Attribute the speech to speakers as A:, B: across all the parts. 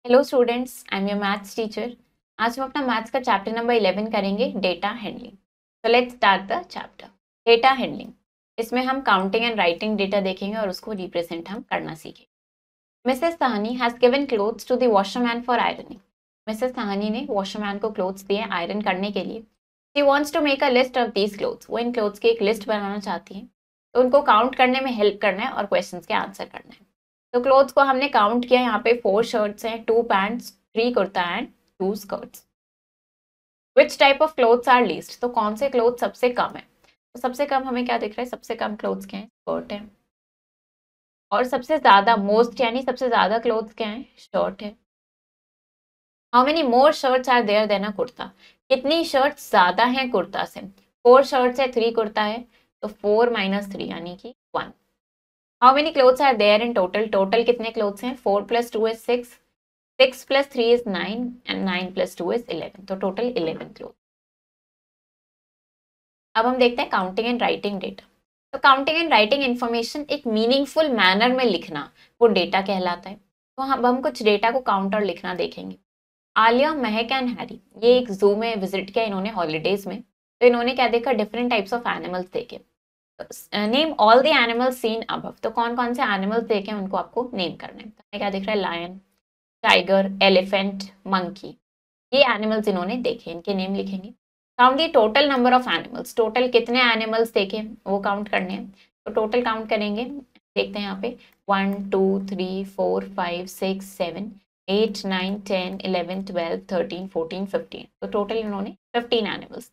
A: Hello students, I am your maths teacher. आज हम अपना मैथ्स का चैप्टर नंबर 11 करेंगे, डेटा हैंडलिंग। तो let's start the chapter. Data handling, इसमें हम काउंटिंग एंड राइटिंग डेटा देखेंगे और उसको रिप्रेजेंट हम करना सीखेंगे। Mrs Sahni has given clothes to the washerman for ironing. Mrs Sahni ने वॉशरमैन को क्लोथ्स दिए आयरन करने के लिए। She wants to make a list of these clothes. वो इन क्लोथ्स की एक लिस्ट बनाना चाहती है, तो उनको काउंट करने में हेल्प करना है और क्वेश्चन के आंसर करना है। तो क्लोथ्स को हमने काउंट किया, यहाँ पे 4 शर्ट्स हैं, 2 pants, 3 kurta and 2 skirts. Which type of clothes are least, तो कौन से क्लोथ सबसे कम है। तो सबसे कम हमें क्या दिख रहा है, सबसे कम क्लोथ्स क्या है, स्कर्ट है। और सबसे ज्यादा मोस्ट यानी सबसे ज्यादा क्लोथ्स क्या है, शर्ट है। How many more shirts are there than a kurta, कितनी शर्ट्स ज्यादा हैं कुर्ता से। 4 शर्ट्स है, 3 कुर्ता है, तो 4 - 3 यानी कि 1। How many clothes are there in total, total कितने क्लोथ्स हैं, 4 + 2 is 6, 6 + 3 is 9 and 9 + 2 is 11, तो टोटल 11 क्लोथ। अब हम देखते हैं काउंटिंग एंड राइटिंग डेटा। तो काउंटिंग एंड राइटिंग इन्फॉर्मेशन एक मीनिंगफुल मैनर में लिखना, वो डेटा कहलाता है। तो हम कुछ डेटा को काउंट और लिखना देखेंगे। आलिया, महक एंड हैरी ये एक जू में विजिट किया इन्होंने हॉलीडेज में। तो इन्होंने क्या देखा, डिफरेंट टाइप्स ऑफ एनिमल्स देखे। Name all the animals seen above, तो कौन कौन से एनिमल्स देखे उनको आपको नेम करना है। तो क्या दिख रहा है, लायन, टाइगर, एलिफेंट, मंकी, ये एनिमल्स इन्होंने देखे, इनके नेम लिखेंगे। Count the total number of animals, total कितने एनिमल्स देखे वो काउंट करने हैं। तो टोटल काउंट करेंगे, देखते हैं यहाँ पे 1 2 3 4 5 6 7 8 9 10 11 12 13 14 15, तो टोटल इन्होंने 15 animals.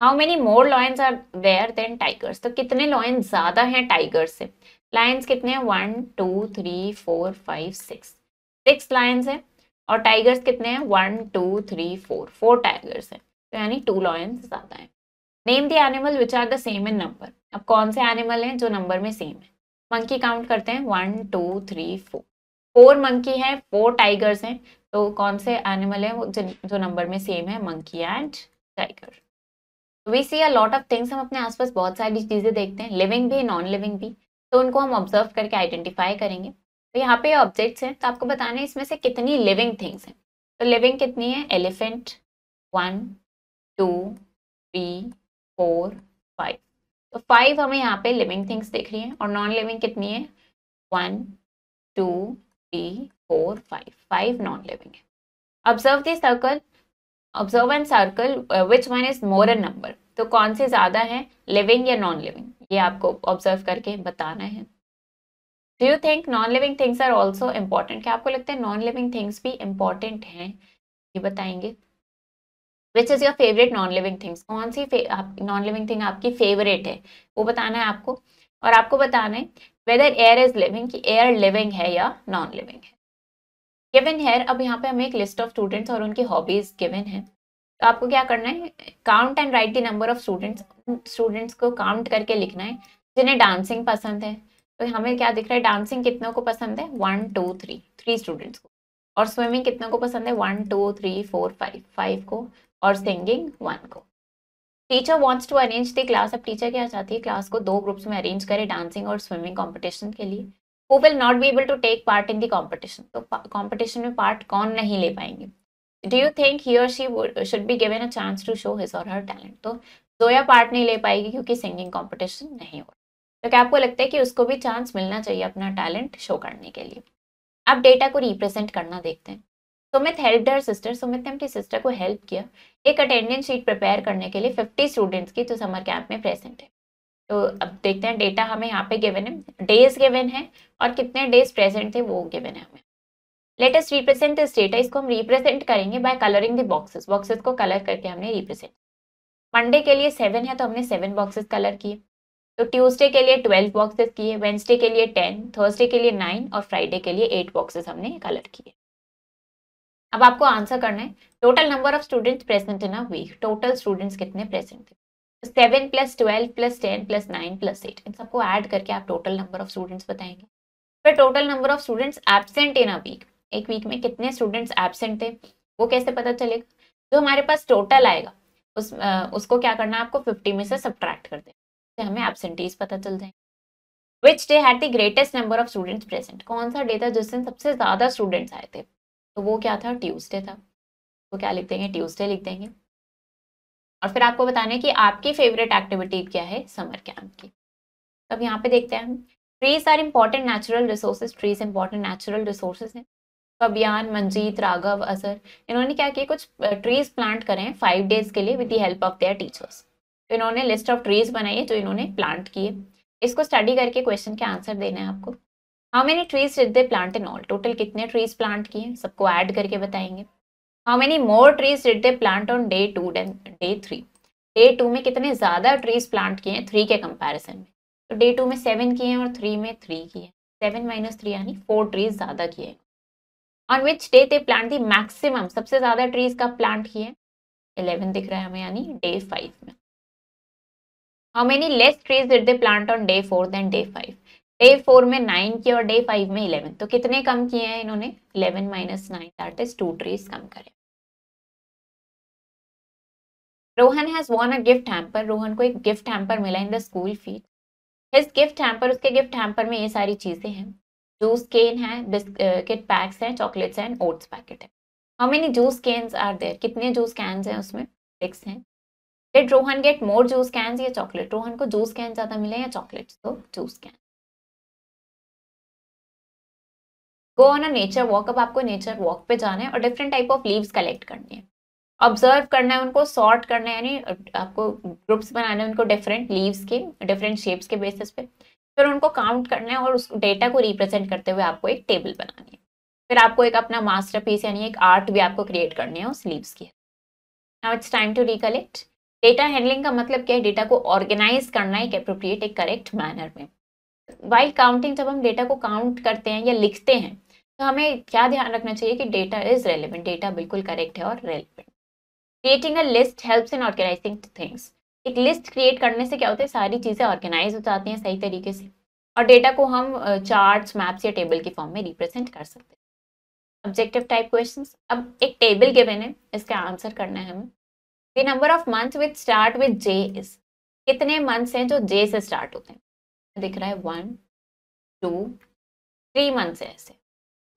A: How many more lions are there than tigers, तो कितने लॉयन ज्यादा हैं टाइगर्स से। लायंस कितने हैं, 1 2 3 4 5 6, 6 लायंस है। और टाइगर्स कितने हैं, 1 2 3 4, 4 टाइगर्स हैं, तो यानी 2 लॉयंस ज्यादा हैं। Name the animal which are the same in number, अब कौन से एनिमल हैं जो नंबर में सेम है। मंकी काउंट करते हैं, 1 2 3 4, 4 मंकी है, 4 टाइगर्स हैं, तो कौन से एनिमल है वो जो नंबर में सेम है, monkey and tiger. We see a lot of things, हम अपने आसपास बहुत सारी चीजें देखते हैं, लिविंग भी नॉन लिविंग भी। तो उनको हम ऑब्जर्व करके आइडेंटिफाई करेंगे। तो यहाँ पे ऑब्जेक्ट्स हैं, तो आपको बताना है इसमें से कितनी लिविंग थिंग्स हैं। तो लिविंग कितनी है, एलिफेंट 1 2 3 4 5, तो 5 हमें यहाँ पे लिविंग थिंग्स दिख रही हैं। और नॉन लिविंग कितनी है, 1 2 3 4 5, 5 नॉन लिविंग है। Observe the circle, observe and circle which one is more in number, तो कौन से ज्यादा है, लिविंग या नॉन लिविंग, ये आपको ऑब्जर्व करके बताना है। Do you think non living things are also important, क्या आपको लगता है नॉन लिविंग थिंग्स भी इम्पोर्टेंट हैं, ये बताएंगे। Which is your favourite non living things, कौन सी नॉन लिविंग थिंग आपकी फेवरेट है, वो बताना है आपको। और आपको बताना है वेदर एयर इज लिविंग, कि एयर लिविंग है या नॉन लिविंग है। गिवन है, अब यहाँ पे हमें एक लिस्ट ऑफ स्टूडेंट्स और उनकी हॉबीज गिवन है। तो आपको क्या करना है, count and right the number of students, students को काउंट करके लिखना है जिन्हें डांसिंग पसंद है। तो हमें क्या दिख रहा है, डांसिंग कितनों को पसंद है, 1 2 3, 3 स्टूडेंट्स को। और स्विमिंग कितनों को पसंद है, 1 2 3 4 5, 5 को। और सिंगिंग 1 को। Teacher wants to arrange the class, अब टीचर क्या चाहती है, क्लास को 2 ग्रुप्स में अरेंज करे डांसिंग और स्विमिंग कॉम्पिटिशन के लिए। Who will not be able to take part in the competition, तो कॉम्पिटिशन में पार्ट कौन नहीं ले पाएंगे। Do you think he or she should be given a chance to show his or her talent, तो Zoya part नहीं ले पाएगी क्योंकि सिंगिंग कंपटीशन नहीं हो रहा। तो क्या आपको लगता है कि उसको भी चांस मिलना चाहिए अपना टैलेंट शो करने के लिए। अब डेटा को रिप्रेजेंट करना देखते हैं। Sumit help her sister, Sumit ने अपनी सिस्टर को हेल्प किया एक अटेंडेंस शीट प्रिपेयर करने के लिए 50 स्टूडेंट्स की, जो समर कैंप में प्रेजेंट है। तो अब देखते हैं डेटा हमें यहाँ पे गिवन है, डेज गिवन है और कितने डेज प्रेजेंट थे वो गिवन है हमें। Let us represent this data, इसको हम रिप्रेजेंट करेंगे by colouring the boxes, boxes को कलर करके हमने रिप्रेजेंट। मंडे के लिए 7 है तो हमने 7 बॉक्सेस कलर किए। तो ट्यूसडे के लिए 12 बॉक्सेस किए, वेंसडे के लिए 10, थर्सडे के लिए 9 और फ्राइडे के लिए 8 बॉक्सेस हमने कलर किए। अब आपको आंसर करना है total number of students present in a week, total students कितने प्रेजेंट थे। 7 + 12 + 10 + 9 + 8, इन सबको ऐड करके आप टोटल नंबर ऑफ स्टूडेंट्स बताएंगे। फिर total number of students absent in a week, एक वीक में कितने स्टूडेंट्स एब्सेंट थे वो कैसे पता चलेगा। जो हमारे पास टोटल आएगा उसको क्या करना है, आपको 50 में से सब्ट्रैक्ट कर देना, हमें एब्सेंटीज पता चल जाएंगे। Which day had the greatest number of students present, कौन सा डे था जिस दिन सबसे ज्यादा स्टूडेंट्स आए थे। तो वो क्या था, ट्यूसडे था, तो क्या लिख देंगे, ट्यूसडे लिख देंगे। और फिर आपको बताना है कि आपकी फेवरेट एक्टिविटी क्या है समर कैंप की। तो अब यहाँ पे देखते हैं हम, trees are important natural resources, trees important natural resources हैं। तो अभियान, मंजीत, राघव, असर, इन्होंने क्या किया, कुछ ट्रीज प्लांट करें 5 डेज के लिए with the help of their teachers. तो इन्होंने लिस्ट ऑफ ट्रीज बनाई है जो इन्होंने प्लांट किए। इसको स्टडी करके क्वेश्चन के आंसर देने हैं आपको। How many trees did they plant in all, total कितने ट्रीज प्लांट किए, सबको ऐड करके बताएंगे। How many more trees did they plant on day 2 and day 3, day 2 में कितने ज्यादा ट्रीज प्लांट किए हैं 3 के कंपैरिजन में। तो डे 2 में 7 किए हैं और 3 में 3 किए हैं, 7 माइनस 3 यानी 4 ट्रीज ज्यादा किए हैं। On which day they plant the maximum, सबसे ज्यादा ट्रीज का प्लांट किए, 11 दिख रहा है हमें, यानी डे 5 में। How many less trees did they plant on day 4 than day 5, day 4 में 9 किए और डे 5 में 11, तो कितने कम किए हैं इन्होंने, 11 माइनस 9 दैट इज 2 ट्रीज कम करें। Rohan has won a gift hamper, Rohan को एक गिफ्ट हैम्पर मिला in the school feed. His gift hamper, उसके गिफ्ट हैम्पर में ये सारी चीजें हैं, जूस केन है, बिस्किट पैक्स हैं, चॉकलेट्स हैं, ओट्स पैकेट है। How many juice cans are there, कितने जूस कैन्स हैं उसमें, 6 हैं। Did Rohan get more juice cans या चॉकलेट, रोहन को जूस कैन ज्यादा मिले या चॉकलेट्स, तो juice can. Go on a nature walk, अब आपको नेचर वॉक पे जाना है और different type of leaves collect करनी है, ऑब्जर्व करना है उनको, सॉर्ट करना है, यानी आपको ग्रुप्स बनाने हैं उनको डिफरेंट लीव्स के, डिफरेंट शेप्स के बेसिस पे, फिर उनको काउंट करना है और उस डेटा को रिप्रेजेंट करते हुए आपको एक टेबल बनानी है। फिर आपको एक अपना मास्टरपीस यानी एक आर्ट भी आपको क्रिएट करनी है उस लीव्स की। Now it's time to recollect. Data handling का मतलब क्या है, डेटा को ऑर्गेनाइज करना है एक अप्रोप्रिएट, एक करेक्ट मैनर में। वाइल काउंटिंग, जब हम डेटा को काउंट करते हैं या लिखते हैं तो हमें क्या ध्यान रखना चाहिए कि डेटा इज रेलिवेंट, डेटा बिल्कुल करेक्ट है और relevant. Creating a list helps in organising things, एक लिस्ट क्रिएट करने से क्या होता है, सारी चीजें ऑर्गेनाइज हो जाती हैं सही तरीके से और डेटा को हम चार्ट्स, मैप्स या टेबल की फॉर्म में रिप्रेजेंट कर सकते हैं। ऑब्जेक्टिव टाइप क्वेश्चंस, अब एक टेबल गिवन है, इसका आंसर करना है हमें। The number of months which start with J is, कितने मंथ्स हैं जो जे से स्टार्ट होते हैं, दिख रहा है 1 2 3 मंथ्स है ऐसे।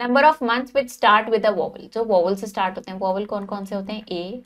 A: Number of months which start with a vowel, जो वोवल से स्टार्ट होते हैं, वोवल कौन कौन से होते हैं, ए,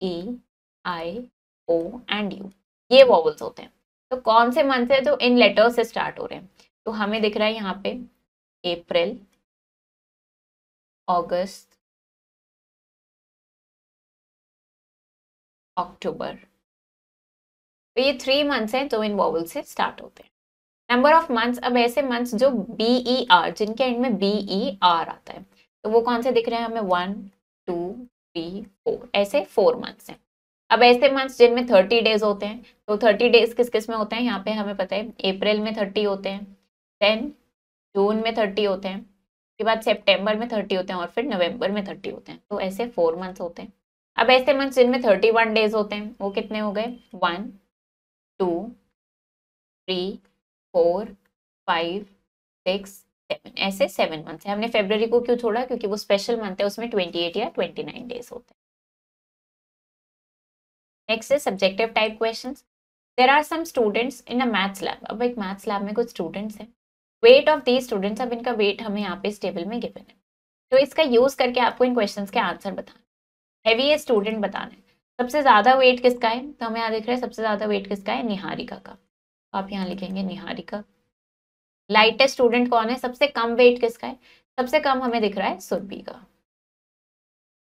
A: ई, आई, ओ एंड यू, ये वॉवल्स होते हैं। तो कौन से मंथ है जो इन लेटर्स से स्टार्ट हो रहे हैं, तो हमें दिख रहा है यहाँ पे अप्रैल, अगस्त, अक्टूबर, तो ये 3 मंथ्स हैं जो इन वॉवल से स्टार्ट होते हैं। नंबर ऑफ मंथ्स, अब ऐसे मंथ्स जो बी ई आर, जिनके एंड में बी ई आर आता है, तो वो कौन से दिख रहे हैं हमें, 1 2 3 4, ऐसे 4 मंथ्स हैं। अब ऐसे मंथ्स जिनमें 30 डेज होते हैं, तो 30 डेज किस किस में होते हैं, यहाँ पे हमें पता है अप्रैल में 30 होते हैं, देन जून में 30 होते हैं, उसके बाद सितंबर में 30 होते हैं और फिर नवंबर में 30 होते हैं, तो ऐसे 4 मंथ्स होते हैं। अब ऐसे मंथ्स जिनमें 31 डेज होते हैं, वो कितने हो गए, 1 2 3 4 5 6 7, ऐसे 7 मंथ्स है। हमने फरवरी को क्यों छोड़ा, क्योंकि वो स्पेशल मंथ है, उसमें 28 या 29 डेज होते हैं। नेक्स्ट है subjective type questions. There are some students in a maths lab, अब एक मैथ्स लैब में कुछ स्टूडेंट्स हैं, वेट ऑफ दीज स्टूडेंट्स, अब इनका वेट हमें यहाँ पे इस टेबल में गिवन है, तो इसका यूज करके आपको इन क्वेश्चंस के आंसर बताना, हैवी स्टूडेंट बताना है। सबसे ज्यादा वेट किसका है, तो हमें यहाँ दिख रहा है सबसे ज्यादा वेट किसका है, निहारिका का, तो आप यहाँ लिखेंगे निहारिका। लाइटेस्ट स्टूडेंट कौन है, सबसे कम वेट किसका है, सबसे कम हमें दिख रहा है सुरभि का।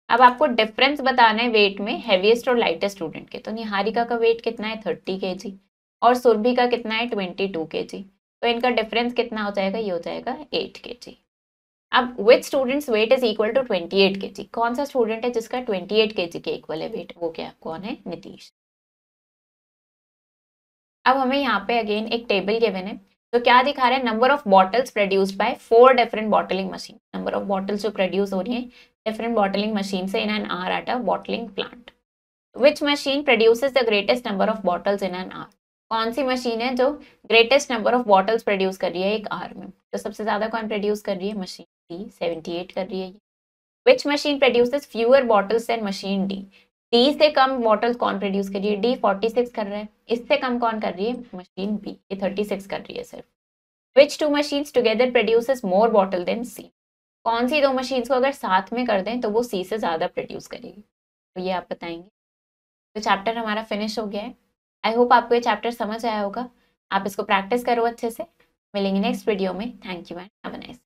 A: अब आपको डिफरेंस बताना है वेट में हैवीएस्ट और लाइटेस्ट स्टूडेंट के, तो निहारिका का वेट कितना है 30 kg और सुरभि का कितना है 22 kg, तो इनका डिफरेंस कितना हो जाएगा, ये हो जाएगा 8 kg। अब which students weight is equal to 28 kg, कौन सा स्टूडेंट है जिसका 28 kg के इक्वल है वेट, वो क्या कौन है, नीतीश। अब हमें यहाँ पे अगेन एक टेबल गिवन है, तो क्या दिखा रहा है, number of bottles produced by 4 different bottling machine, number of bottles जो प्रोड्यूस हो रही है डिफरेंट बॉटलिंग मशीन से in an hour at a bottling plant. Which machine produces the greatest number of bottles in an hour, कौन सी machine है जो greatest number of bottles produce कर रही है एक आर में, तो सबसे ज्यादा कौन प्रोड्यूस कर रही है, मशीन डी 78 कर रही है। Which machine produces fewer bottles than machine D, D से कम बॉटल्स कौन प्रोड्यूस कर रही है, डी 46 कर रहा है, इससे कम कौन कर रही है, मशीन बी, ये 36 कर रही है सिर्फ। Which two machines together produces more bottle than C, कौन सी दो मशीन्स को अगर साथ में कर दें तो वो सी से ज़्यादा प्रोड्यूस करेगी, तो ये आप बताएंगे। तो चैप्टर हमारा फिनिश हो गया है। आई होप आपको ये चैप्टर समझ आया होगा। आप इसको प्रैक्टिस करो अच्छे से। मिलेंगे नेक्स्ट वीडियो में। Thank you and have a nice